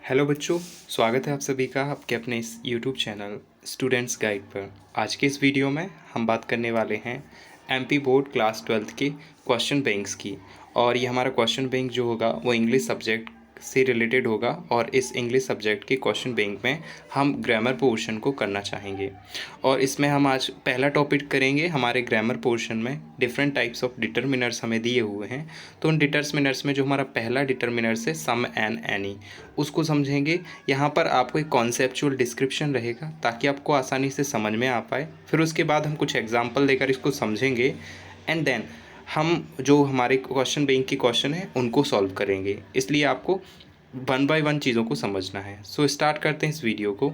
Hello बच्चों, स्वागत है आप सभी का आपके अपने इस यूट्यूब चैनल स्टूडेंट्स गाइड पर। आज के इस वीडियो में हम बात करने वाले हैं एमपी बोर्ड क्लास 12th के क्वेश्चन बैंक्स की। और ये हमारा क्वेश्चन बैंक जो होगा वो इंग्लिश सब्जेक्ट से रिलेटेड होगा और इस इंग्लिश सब्जेक्ट के क्वेश्चन बैंक में हम ग्रामर पोर्शन को करना चाहेंगे। और इसमें हम आज पहला टॉपिक करेंगे। हमारे ग्रामर पोर्शन में डिफरेंट टाइप्स ऑफ डिटर्मिनर्स हमें दिए हुए हैं, तो उन डिटर्मिनर्स में जो हमारा पहला डिटर्मिनर्स है सम एंड एनी, उसको समझेंगे। यहाँ पर आपको एक कॉन्सेप्चुअल डिस्क्रिप्शन रहेगा ताकि आपको आसानी से समझ में आ पाए। फिर उसके बाद हम कुछ एग्जाम्पल देकर इसको समझेंगे एंड देन हम जो हमारे क्वेश्चन बैंक की क्वेश्चन है उनको सॉल्व करेंगे। इसलिए आपको वन बाय वन चीज़ों को समझना है। सो स्टार्ट करते हैं इस वीडियो को।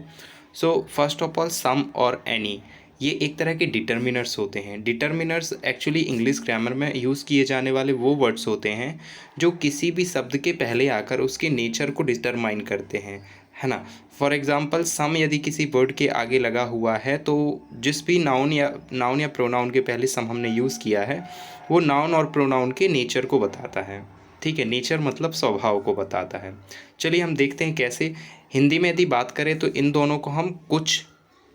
सो फर्स्ट ऑफ ऑल सम और एनी, ये एक तरह के डिटर्मिनर्स होते हैं। डिटर्मिनर्स एक्चुअली इंग्लिश ग्रामर में यूज़ किए जाने वाले वो वर्ड्स होते हैं जो किसी भी शब्द के पहले आकर उसके नेचर को डिटरमाइन करते हैं, है ना। फॉर एग्जांपल सम यदि किसी वर्ड के आगे लगा हुआ है तो जिस भी नाउन या प्रोनाउन के पहले सम हमने यूज़ किया है वो नाउन और प्रोनाउन के नेचर को बताता है। ठीक है, नेचर मतलब स्वभाव को बताता है। चलिए हम देखते हैं कैसे। हिंदी में यदि बात करें तो इन दोनों को हम कुछ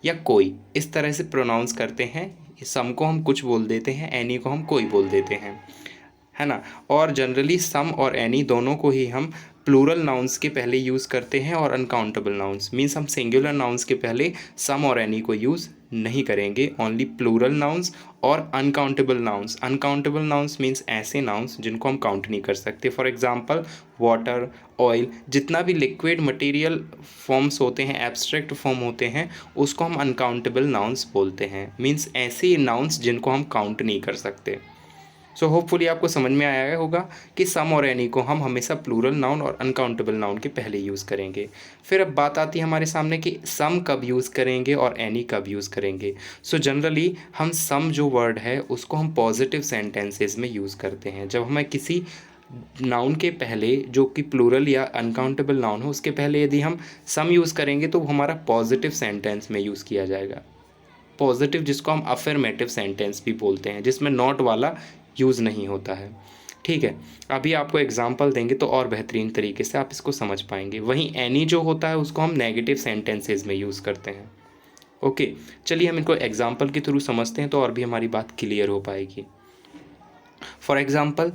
या कोई इस तरह से प्रोनाउंस करते हैं। सम को हम कुछ बोल देते हैं, एनी को हम कोई बोल देते हैं, है ना। और जनरली सम और एनी दोनों को ही हम प्लूरल नाउंस के पहले यूज़ करते हैं और अनकाउंटेबल नाउंस मीन्स हम सिंगुलर नाउंस के पहले सम और एनी को यूज़ नहीं करेंगे। ओनली प्लूरल नाउंस और uncountable nouns. Uncountable nouns means ऐसे नाउंस जिनको हम काउंट नहीं कर सकते। फॉर एग्जांपल वाटर, ऑयल, जितना भी लिक्विड मटेरियल फॉर्म्स होते हैं, एब्स्ट्रैक्ट फॉर्म होते हैं, उसको हम अनकाउंटेबल नाउंस बोलते हैं। मीन्स ऐसे नाउंस जिनको हम काउंट नहीं कर सकते। सो होपफुली आपको समझ में आया होगा कि सम और एनी को हम हमेशा प्लूरल नाउन और अनकाउंटेबल नाउन के पहले यूज़ करेंगे। फिर अब बात आती है हमारे सामने कि सम कब यूज़ करेंगे और एनी कब यूज़ करेंगे। सो जनरली हम सम जो वर्ड है उसको हम पॉजिटिव सेंटेंसेस में यूज़ करते हैं। जब हमें किसी नाउन के पहले जो कि प्लूरल या अनकाउंटेबल नाउन हो उसके पहले यदि हम सम यूज़ करेंगे तो वो हमारा पॉजिटिव सेंटेंस में यूज़ किया जाएगा। पॉजिटिव जिसको हम अफर्मेटिव सेंटेंस भी बोलते हैं, जिसमें नॉट वाला यूज़ नहीं होता है। ठीक है, अभी आपको एग्जांपल देंगे तो और बेहतरीन तरीके से आप इसको समझ पाएंगे। वहीं एनी जो होता है उसको हम नेगेटिव सेंटेंसेस में यूज़ करते हैं। ओके, चलिए हम इनको एग्जांपल के थ्रू समझते हैं तो और भी हमारी बात क्लियर हो पाएगी। For example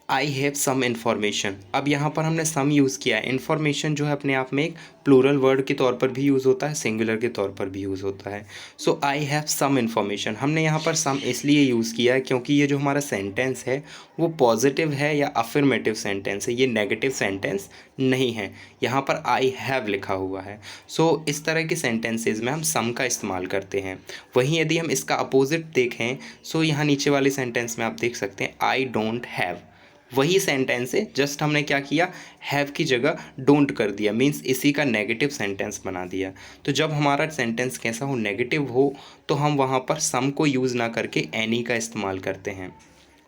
I have some information. अब यहाँ पर हमने सम यूज़ किया है। इन्फॉर्मेशन जो है अपने आप में एक प्लूरल वर्ड के तौर पर भी यूज़ होता है, सिंगुलर के तौर पर भी यूज़ होता है। सो आई हैव सम इन्फॉर्मेशन, हमने यहाँ पर सम इसलिए यूज़ किया है क्योंकि ये जो हमारा सेंटेंस है वो पॉजिटिव है या अफर्मेटिव सेंटेंस है, ये नेगेटिव सेंटेंस नहीं है। यहाँ पर आई हैव लिखा हुआ है। सो इस तरह के सेंटेंसेज में हम सम का इस्तेमाल करते हैं। वहीं यदि हम इसका अपोजिट देखें, सो यहाँ नीचे वाले सेंटेंस में आप देख सकते हैं आई डोंट हैव। वही सेंटेंस है, जस्ट हमने क्या किया, हैव की जगह डोंट कर दिया, मीन्स इसी का नेगेटिव सेंटेंस बना दिया। तो जब हमारा सेंटेंस कैसा हो, नेगेटिव हो, तो हम वहाँ पर सम को यूज़ ना करके एनी का इस्तेमाल करते हैं।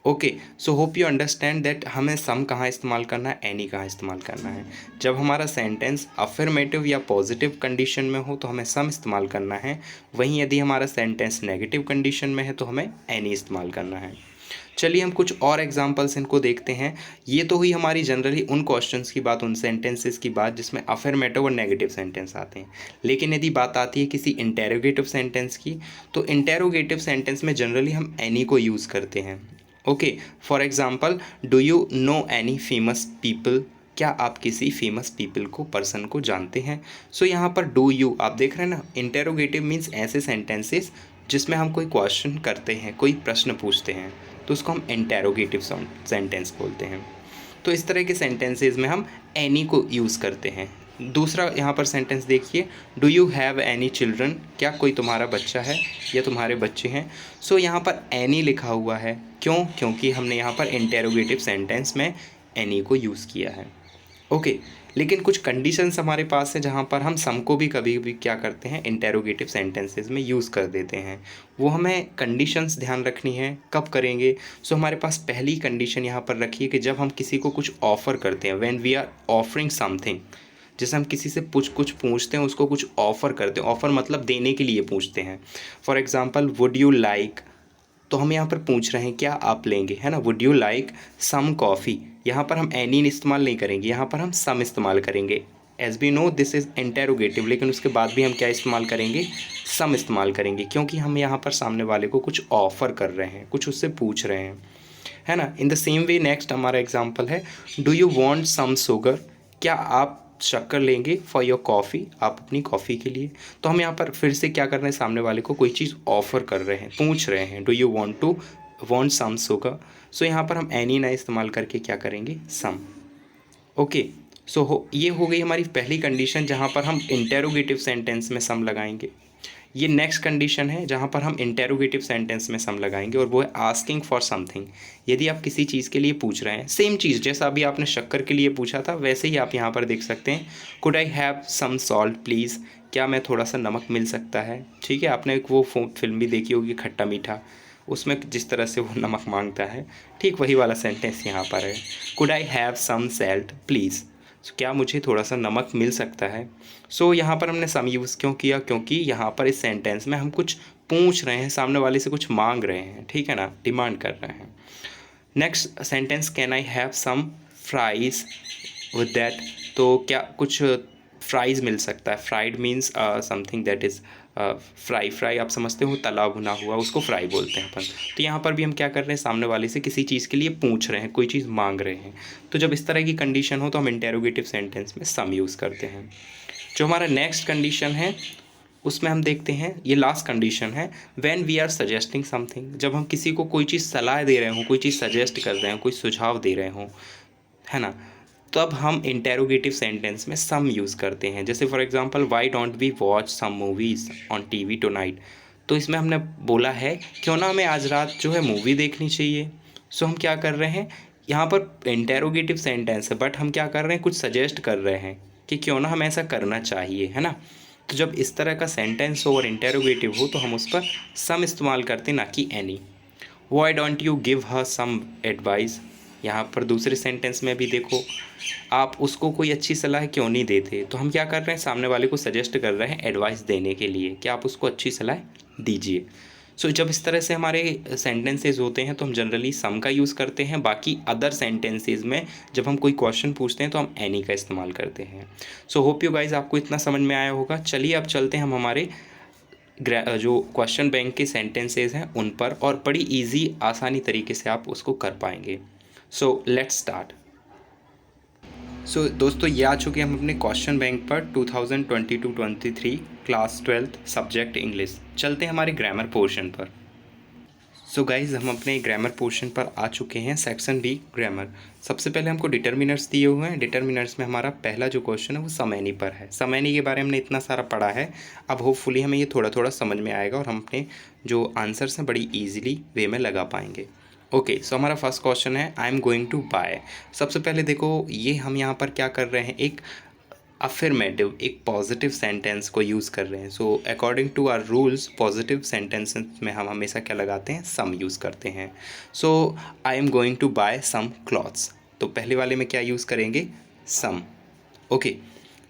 Okay, so hope you understand that हमें सम कहाँ इस्तेमाल करना है, एनी कहाँ इस्तेमाल करना है। जब हमारा सेंटेंस अफर्मेटिव या पॉजिटिव कंडीशन में हो तो हमें सम इस्तेमाल करना है। वहीं यदि हमारा सेंटेंस नेगेटिव कंडीशन में है तो हमें एनी इस्तेमाल करना है। चलिए हम कुछ और एग्जांपल्स इनको देखते हैं। ये तो हुई हमारी जनरली उन क्वेश्चंस की बात, उन सेंटेंसेस की बात जिसमें अफर्मेटिव और नेगेटिव सेंटेंस आते हैं। लेकिन यदि बात आती है किसी इंटेरोगेटिव सेंटेंस की, तो इंटेरोगेटिव सेंटेंस में जनरली हम एनी को यूज़ करते हैं। Okay, for example do you know any famous people, क्या आप किसी फेमस पीपल को, पर्सन को जानते हैं। सो यहाँ पर डू यू आप देख रहे हैं ना, इंटेरोगेटिव मीन्स ऐसे सेंटेंसेस जिसमें हम कोई क्वेश्चन करते हैं, कोई प्रश्न पूछते हैं, तो उसको हम इंटेरोगेटिव सेंटेंस बोलते हैं। तो इस तरह के सेंटेंसेस में हम एनी को यूज़ करते हैं। दूसरा यहाँ पर सेंटेंस देखिए, do you have any children, क्या कोई तुम्हारा बच्चा है या तुम्हारे बच्चे हैं। सो यहाँ पर एनी लिखा हुआ है, क्यों, क्योंकि हमने यहाँ पर इंटेरोगेटिव सेंटेंस में एनी को यूज़ किया है। ओके, लेकिन कुछ कंडीशंस हमारे पास है जहाँ पर हम सम को भी कभी भी क्या करते हैं, इंटेरोगेटिव सेंटेंसेस में यूज़ कर देते हैं। वो हमें कंडीशंस ध्यान रखनी है, कब करेंगे। सो हमारे पास पहली कंडीशन यहाँ पर रखिए कि जब हम किसी को कुछ ऑफ़र करते हैं, when we are offering something, जैसे हम किसी से कुछ पूछते हैं, उसको कुछ ऑफ़र करते हैं। ऑफ़र मतलब देने के लिए पूछते हैं। For example would you like, तो हम यहाँ पर पूछ रहे हैं क्या आप लेंगे, है ना। Would you like some coffee, यहाँ पर हम एनी इस्तेमाल नहीं करेंगे, यहाँ पर हम सम इस्तेमाल करेंगे। As we know this is interrogative, लेकिन उसके बाद भी हम क्या इस्तेमाल करेंगे, सम इस्तेमाल करेंगे, क्योंकि हम यहाँ पर सामने वाले को कुछ ऑफ़र कर रहे हैं, कुछ उससे पूछ रहे हैं, है ना। In the same way next हमारा एग्जाम्पल है, do you want some sugar, क्या आप शक्कर लेंगे फॉर योर कॉफ़ी, आप अपनी कॉफ़ी के लिए। तो हम यहाँ पर फिर से क्या कर रहे हैं, सामने वाले को कोई चीज़ ऑफ़र कर रहे हैं, पूछ रहे हैं, do you want some sugar. So यहाँ पर हम एनी ना इस्तेमाल करके क्या करेंगे, सम। ओके, सो ये हो गई हमारी पहली कंडीशन जहाँ पर हम इंटेरोगेटिव सेंटेंस में सम लगाएंगे। ये नेक्स्ट कंडीशन है जहाँ पर हम इंटेरोगेटिव सेंटेंस में सम लगाएंगे, और वो है आस्किंग फॉर समथिंग। यदि आप किसी चीज़ के लिए पूछ रहे हैं, सेम चीज़ जैसा अभी आपने शक्कर के लिए पूछा था, वैसे ही आप यहाँ पर देख सकते हैं, could I have some salt please, क्या मैं थोड़ा सा नमक मिल सकता है। ठीक है, आपने एक वो फिल्म भी देखी होगी खट्टा मीठा, उसमें जिस तरह से वो नमक मांगता है, ठीक वही वाला सेंटेंस यहाँ पर है, could I have some salt please, क्या मुझे थोड़ा सा नमक मिल सकता है। सो यहाँ पर हमने सम यूज़ क्यों किया, क्योंकि यहाँ पर इस सेंटेंस में हम कुछ पूछ रहे हैं, सामने वाले से कुछ मांग रहे हैं, ठीक है ना, डिमांड कर रहे हैं। Next sentence, can I have some fries with that, तो क्या कुछ फ्राइज़ मिल सकता है। Fried means something that is fry आप समझते हो, तला भुना हुआ, उसको फ्राई बोलते हैं अपन। तो यहाँ पर भी हम क्या कर रहे हैं, सामने वाले से किसी चीज़ के लिए पूछ रहे हैं, कोई चीज़ मांग रहे हैं। तो जब इस तरह की कंडीशन हो तो हम इंटेरोगेटिव सेंटेंस में सम यूज़ करते हैं। जो हमारा नेक्स्ट कंडीशन है उसमें हम देखते हैं, ये लास्ट कंडीशन है, when we are suggesting something, जब हम किसी को कोई चीज़ सलाह दे रहे हों, कोई चीज़ सजेस्ट कर रहे हों, कोई सुझाव दे रहे हों, है ना, तब हम इंटेरोगेटिव सेंटेंस में सम यूज़ करते हैं। जैसे for example, why don't we watch some movies on TV tonight, तो इसमें हमने बोला है क्यों ना हमें आज रात जो है मूवी देखनी चाहिए। सो हम क्या कर रहे हैं, यहाँ पर इंटेरोगेटिव सेंटेंस है, बट हम क्या कर रहे हैं, कुछ सजेस्ट कर रहे हैं कि क्यों ना हमें ऐसा करना चाहिए, है ना। तो जब इस तरह का सेंटेंस हो और इंटेरोगेटिव हो तो हम उस पर सम इस्तेमाल करते हैं, ना कि any. Why don't you give her some advice, यहाँ पर दूसरे सेंटेंस में भी देखो, आप उसको कोई अच्छी सलाह क्यों नहीं देते। तो हम क्या कर रहे हैं, सामने वाले को सजेस्ट कर रहे हैं एडवाइस देने के लिए कि आप उसको अच्छी सलाह दीजिए। सो जब इस तरह से हमारे सेंटेंसेज होते हैं तो हम जनरली सम का यूज़ करते हैं। बाकी अदर सेंटेंसेज में जब हम कोई क्वेश्चन पूछते हैं तो हम एनी का इस्तेमाल करते हैं। सो होप यू गाइज आपको इतना समझ में आया होगा। चलिए अब चलते हैं हम हमारे जो क्वेश्चन बैंक के सेंटेंसेज हैं उन पर, और बड़ी इजी आसानी तरीके से आप उसको कर पाएंगे। So let's start. सो दोस्तों, ये आ चुके हैं हम अपने क्वेश्चन बैंक पर 2022-23 क्लास 12th सब्जेक्ट इंग्लिश। चलते हैं हमारे ग्रामर पोर्शन पर। सो गाइज, हम अपने ग्रामर पोर्शन पर आ चुके हैं, सेक्शन बी ग्रामर। सबसे पहले हमको डिटर्मिनर्स दिए हुए हैं। डिटर्मिनर्स में हमारा पहला जो क्वेश्चन है वो सम एनी पर है। सम एनी के बारे में हमने इतना सारा पढ़ा है, अब होपफुली हमें ये थोड़ा थोड़ा समझ में आएगा और हम अपने जो आंसर्स हैं बड़ी ईजिली वे में लगा पाएंगे। ओके, सो हमारा फर्स्ट क्वेश्चन है, I am going to buy. सबसे पहले देखो, ये हम यहाँ पर क्या कर रहे हैं, एक अफर्मेटिव, एक पॉजिटिव सेंटेंस को यूज़ कर रहे हैं। So according to our rules positive sentences में हम हमेशा क्या लगाते हैं, सम यूज़ करते हैं। So I am going to buy some clothes, तो पहले वाले में क्या यूज़ करेंगे, some. Okay,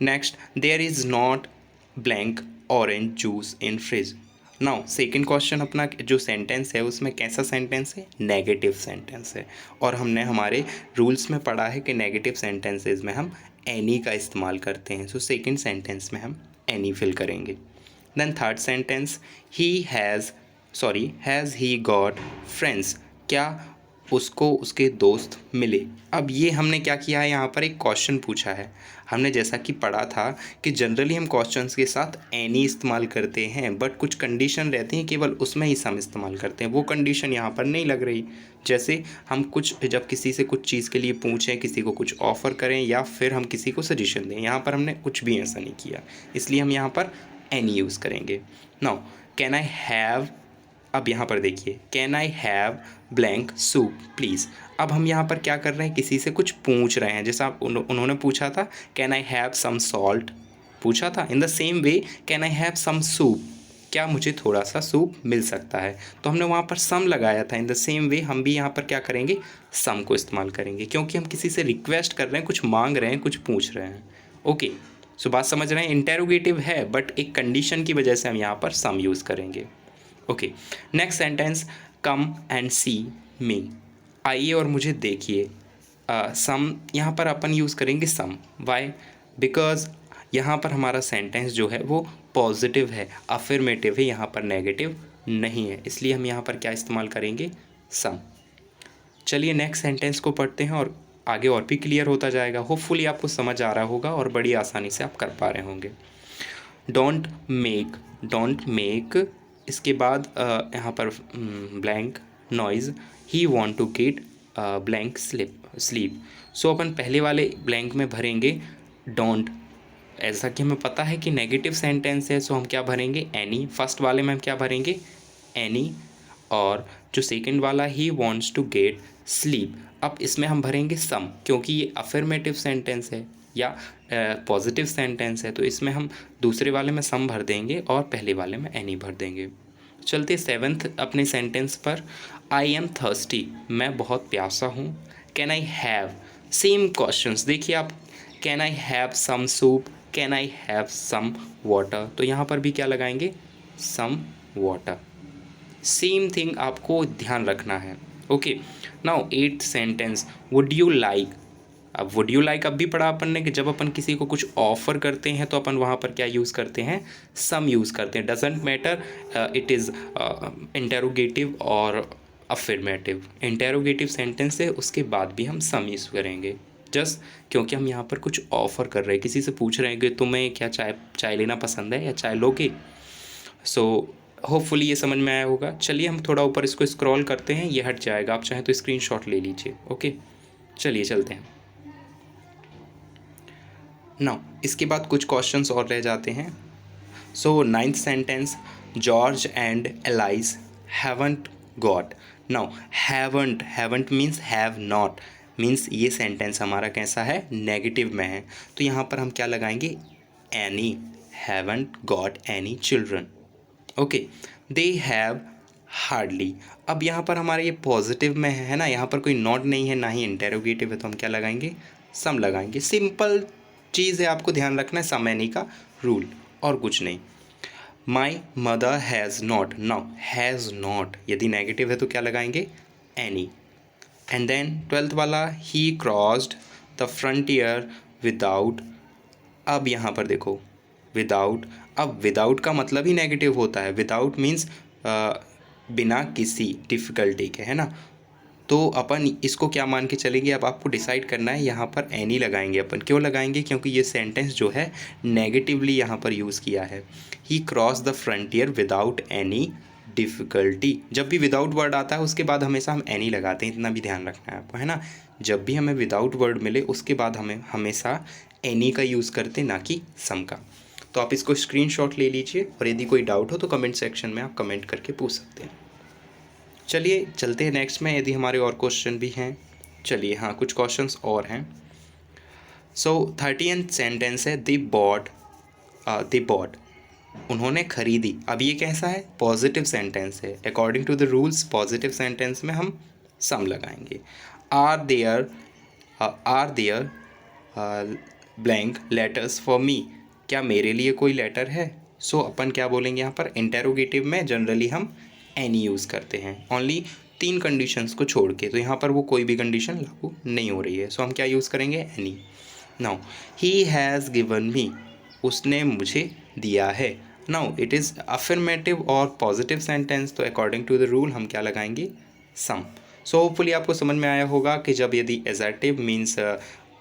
next, there is not blank orange juice in fridge. Now second question अपना जो सेंटेंस है उसमें कैसा सेंटेंस है, नेगेटिव सेंटेंस है, और हमने हमारे रूल्स में पढ़ा है कि नेगेटिव सेंटेंसेस में हम एनी का इस्तेमाल करते हैं। सो सेकेंड सेंटेंस में हम एनी फिल करेंगे। Then third sentence, has he got friends, क्या उसको उसके दोस्त मिले। अब ये हमने क्या किया है, यहाँ पर एक क्वेश्चन पूछा है। हमने जैसा कि पढ़ा था कि जनरली हम क्वेश्चंस के साथ एनी इस्तेमाल करते हैं, बट कुछ कंडीशन रहती हैं केवल उसमें ही सम इस्तेमाल करते हैं। वो कंडीशन यहाँ पर नहीं लग रही। जैसे हम कुछ जब किसी से कुछ चीज़ के लिए पूछें, किसी को कुछ ऑफ़र करें या फिर हम किसी को सजेशन दें, यहाँ पर हमने कुछ भी ऐसा नहीं किया, इसलिए हम यहाँ पर एनी यूज़ करेंगे। नाउ कैन आई हैव, अब यहाँ पर देखिए, can I have blank soup please. अब हम यहाँ पर क्या कर रहे हैं, किसी से कुछ पूछ रहे हैं। जैसा उन्होंने पूछा था can I have some salt, पूछा था। In the same way can I have some soup, क्या मुझे थोड़ा सा सूप मिल सकता है। तो हमने वहाँ पर सम लगाया था। इन द सेम वे हम भी यहाँ पर क्या करेंगे, सम को इस्तेमाल करेंगे, क्योंकि हम किसी से रिक्वेस्ट कर रहे हैं, कुछ मांग रहे हैं, कुछ पूछ रहे हैं। ओके, सो बात समझ रहे हैं, इंटेरोगेटिव है बट एक कंडीशन की वजह से हम यहाँ पर सम यूज़ करेंगे। Okay, next sentence, come and see me, आइए और मुझे देखिए। सम यहाँ पर अपन यूज़ करेंगे सम। वाई, बिकॉज यहाँ पर हमारा सेंटेंस जो है वो पॉजिटिव है, अफर्मेटिव है, यहाँ पर नेगेटिव नहीं है, इसलिए हम यहाँ पर क्या इस्तेमाल करेंगे, सम। चलिए नेक्स्ट सेंटेंस को पढ़ते हैं और आगे और भी क्लियर होता जाएगा। होपफुली आपको समझ आ रहा होगा और बड़ी आसानी से आप कर पा रहे होंगे। डोंट मेक, इसके बाद यहाँ पर blank noise, he want to get blank sleep. So अपन पहले वाले ब्लैंक में भरेंगे डोंट। ऐसा कि हमें पता है कि नेगेटिव सेंटेंस है, सो हम क्या भरेंगे, एनी। फर्स्ट वाले में हम क्या भरेंगे, एनी। और जो सेकंड वाला he wants to get sleep, अब इसमें हम भरेंगे सम, क्योंकि ये अफर्मेटिव सेंटेंस है या पॉजिटिव सेंटेंस है, तो इसमें हम दूसरे वाले में सम भर देंगे और पहले वाले में एनी भर देंगे। चलते 7th अपने सेंटेंस पर। आई एम थर्स्टी, मैं बहुत प्यासा हूँ। Can I have, same questions देखिए आप, can I have some soup, can I have some water, तो यहाँ पर भी क्या लगाएंगे, सम वाटर। सेम थिंग आपको ध्यान रखना है। Okay, now 8th sentence, would you like. अब वुड यू लाइक अब भी पढ़ा अपन ने कि जब अपन किसी को कुछ ऑफर करते हैं तो अपन वहाँ पर क्या यूज़ करते हैं, सम यूज़ करते हैं। Doesn't matter it is interrogative और अफर्मेटिव। इंटेरोगेटिव सेंटेंस है, उसके बाद भी हम सम यूज़ करेंगे, जस्ट क्योंकि हम यहाँ पर कुछ ऑफ़र कर रहे हैं, किसी से पूछ रहे हैं कि तुम्हें क्या चाय लेना पसंद है या चाय लोगे। सो होपफुली ये समझ में आया होगा। चलिए हम थोड़ा ऊपर इसको स्क्रॉल करते हैं, ये हट जाएगा, आप चाहें तो स्क्रीनशॉट ले लीजिए। ओके, चलिए चलते हैं। नाउ इसके बाद कुछ क्वेश्चंस और रह जाते हैं। सो 9th sentence, George and allies haven't got. Now haven't means have not, means ये सेंटेंस हमारा कैसा है, नेगेटिव में है, तो यहाँ पर हम क्या लगाएंगे, any. Haven't got any children. Okay, they have hardly. अब यहाँ पर हमारा ये पॉजिटिव में है ना, यहाँ पर कोई नॉट नहीं है, ना ही इंटेरोगेटिव है, तो हम क्या लगाएंगे, सम लगाएंगे। सिंपल चीज़ है, आपको ध्यान रखना है सम एनी का रूल, और कुछ नहीं। My mother has not, now has not यदि नेगेटिव है तो क्या लगाएंगे, एनी। एंड देन 12th वाला, ही क्रॉस्ड द फ्रंटियर विदाउट। अब यहाँ पर देखो विदाउट, अब विदाउट का मतलब ही नेगेटिव होता है। विदाउट मीन्स बिना किसी डिफ़िकल्टी के, है ना। तो अपन इसको क्या मान के चलेंगे, अब आपको डिसाइड करना है। यहाँ पर एनी लगाएंगे अपन, क्यों लगाएंगे, क्योंकि ये सेंटेंस जो है नेगेटिवली यहाँ पर यूज़ किया है। He cross the frontier without any difficulty. जब भी विदाउट वर्ड आता है उसके बाद हमेशा हम एनी लगाते हैं, इतना भी ध्यान रखना है आपको, है ना। जब भी हमें विदाउट वर्ड मिले उसके बाद हमें हमेशा एनी का यूज़ करते, ना कि सम का। तो आप इसको स्क्रीनशॉट ले लीजिए और यदि कोई डाउट हो तो कमेंट सेक्शन में आप कमेंट करके पूछ सकते हैं। चलिए चलते हैं नेक्स्ट में, यदि हमारे और क्वेश्चन भी हैं। चलिए हाँ, कुछ क्वेश्चंस और हैं। सो 13th सेंटेंस है, दे बॉट, उन्होंने खरीदी। अब ये कैसा है, पॉजिटिव सेंटेंस है। According to the rules positive sentence में हम सम लगाएंगे। Are there blank letters for me, क्या मेरे लिए कोई लेटर है। सो अपन क्या बोलेंगे यहाँ पर, इंटेरोगेटिव में जनरली हम एनी यूज़ करते हैं, ओनली 3 कंडीशंस को छोड़ के, तो यहाँ पर वो कोई भी कंडीशन लागू नहीं हो रही है, सो हम क्या यूज़ करेंगे, any. Now he has given me, उसने मुझे दिया है। नाउ इट इज़ अफर्मेटिव और पॉजिटिव सेंटेंस, तो अकॉर्डिंग टू द रूल हम क्या लगाएंगे, सम। सो होपफुली आपको समझ में आया होगा कि जब यदि एजेटिव मीन्स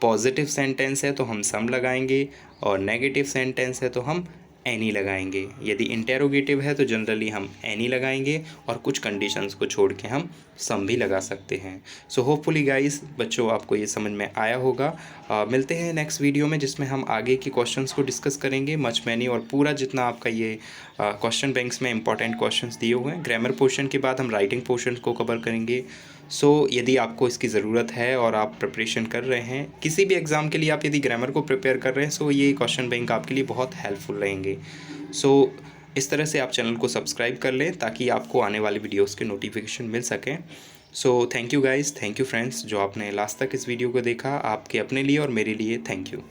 पॉजिटिव सेंटेंस है तो हम सम लगाएंगे, और नेगेटिव सेंटेंस है तो हम एनी लगाएंगे। यदि इंटेरोगेटिव है तो जनरली हम एनी लगाएंगे, और कुछ कंडीशंस को छोड़ के हम सम भी लगा सकते हैं। सो होपफुली गाइस बच्चों आपको ये समझ में आया होगा। मिलते हैं नेक्स्ट वीडियो में, जिसमें हम आगे के क्वेश्चंस को डिस्कस करेंगे, मच मैनी, और पूरा जितना आपका ये क्वेश्चन बैंक्स में इंपॉर्टेंट क्वेश्चंस दिए हुए हैं। ग्रामर पोर्शन के बाद हम राइटिंग पोर्शन को कवर करेंगे। सो यदि आपको इसकी ज़रूरत है और आप प्रिपरेशन कर रहे हैं किसी भी एग्ज़ाम के लिए, आप यदि ग्रामर को प्रिपेयर कर रहे हैं, सो ये क्वेश्चन बैंक आपके लिए बहुत हेल्पफुल रहेंगे। सो इस तरह से आप चैनल को सब्सक्राइब कर लें ताकि आपको आने वाले वीडियोस के नोटिफिकेशन मिल सकें। So thank you guys, thank you friends, जो आपने लास्ट तक इस वीडियो को देखा। आपके अपने लिए और मेरे लिए थैंक यू।